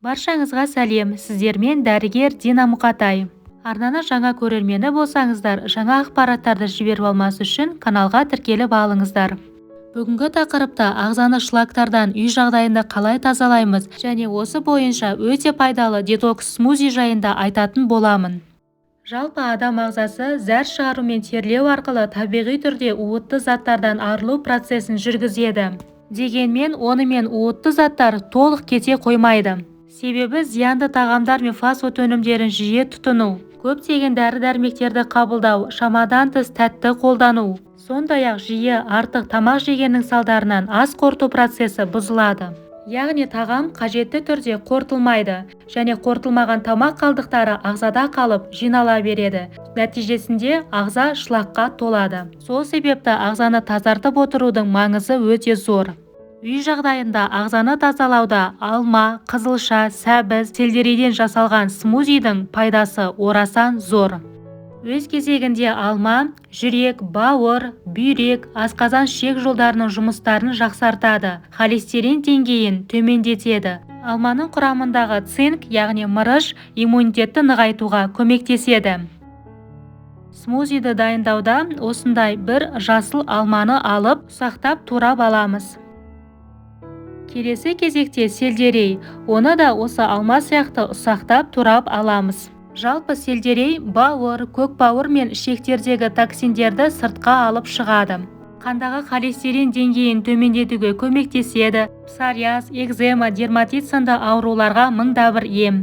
Баршаңызға сәлем, сіздермен дәрігер Дина Мұқатай. Арнаны жаңа көрермені болсаңыздар, жаңа ақпараттарды жіберіп алмас үшін каналға тіркеліп алыңыздар. Бүгінгі тақырыпта ағзаны шлактардан үй жағдайында қалай тазалаймыз және осы бойынша өте пайдалы детокс смузи жайында айтатын боламын. Жалпы адам ағзасы зәр шығару мен терлеу арқылы табиғи түрде уытты заттардан арылу процесін жүргізеді. Дегенмен онымен уытты заттар толық кете қоймайды. Себебі зиянды тағамдар мен фастфуд өнімдерін жиі тұтыну, көптеген дәрі-дәрмектерді қабылдау, шамадан тыс тәтті қолдану, сондай-ақ жиі артық тамақ жегеннің салдарынан ас қорыту процесі бұзылады. Яғни тағам қажетті түрде қорытылмайды және қорытылмаған тамақ қалдықтары ағзада қалып жинала береді. Нәтижесінде ағза шлакқа толады. Сол себепті ағзаны тазартып отырудың маңызы өте зор. Үй жағдайында ағзаны тазалауда алма, қызылша, сәбіз, сельдерейден жасалған смузидің пайдасы орасан зор. Өз кезегінде алма жүрек, бауыр, бүйрек, асқазан ішек жолдарының жұмыстарын жақсартады, холестерин деңгейін төмендетеді. Алманың құрамындағы цинк, яғни мырыш, иммунитетті нығайтуға көмектеседі. Смузиді дайындауда осындай бір жасыл алманы алып, ұсақтап турап аламыз. Келесі кезекте сельдерей, оны да осы алма сияқты ұсақтап турап аламыз. Жалпы сельдерей бауыр, көкбауыр мен ішектердегі токсиндерді сыртқа алып шығады. Қандағы холестерин деңгейін төмендетуге көмектеседі. Псориаз, экзема, дерматит сынды ауруларға мыңда бір ем.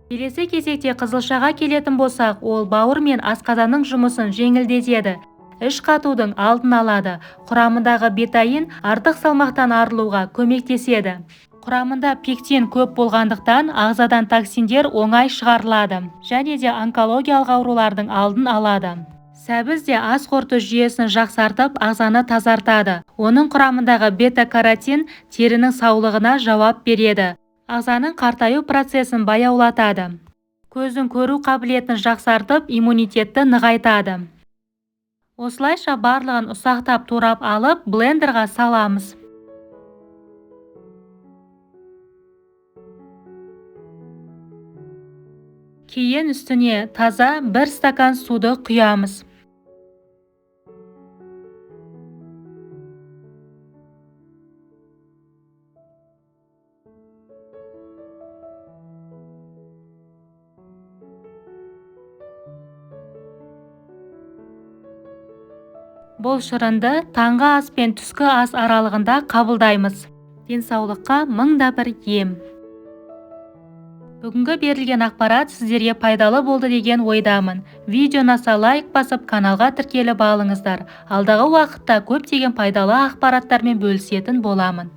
Келесі кезекте қызылшаға келетін болсақ, ол бауыр мен асқазанның жұмысын жеңілдетеді. Іш қатудың алдын алады. Құрамындағы бетаин артық салмақтан арылуға көмектеседі. Құрамында пектин көп болғандықтан ағзадан токсиндер оңай шығарылады және де онкологиялық аурулардың алдын алады. Сәбіз де ас қорыту жүйесін жақсартып, ағзаны тазартады. Оның құрамындағы бета-каротин терінің саулығына жауап береді. Ағзаның қартаю процесін баяулатады. Көздің көру қабілетін жақсартып, иммунитетті нығайтады. Осылайша барлығын ұсақтап турап алып, блендерға саламыз. Кейін үстіне таза 1 стакан суды құямыз. Бұл шырынды таңғы ас пен түскі ас аралығында қабылдаймыз. Денсаулыққа мыңда бір ем. Бүгінгі берілген ақпарат сіздерге пайдалы болды деген ойдамын. Видео ұнаса лайк басып, каналға тіркеліп алыңыздар. Алдағы уақытта көптеген пайдалы ақпараттармен бөлісетін боламын.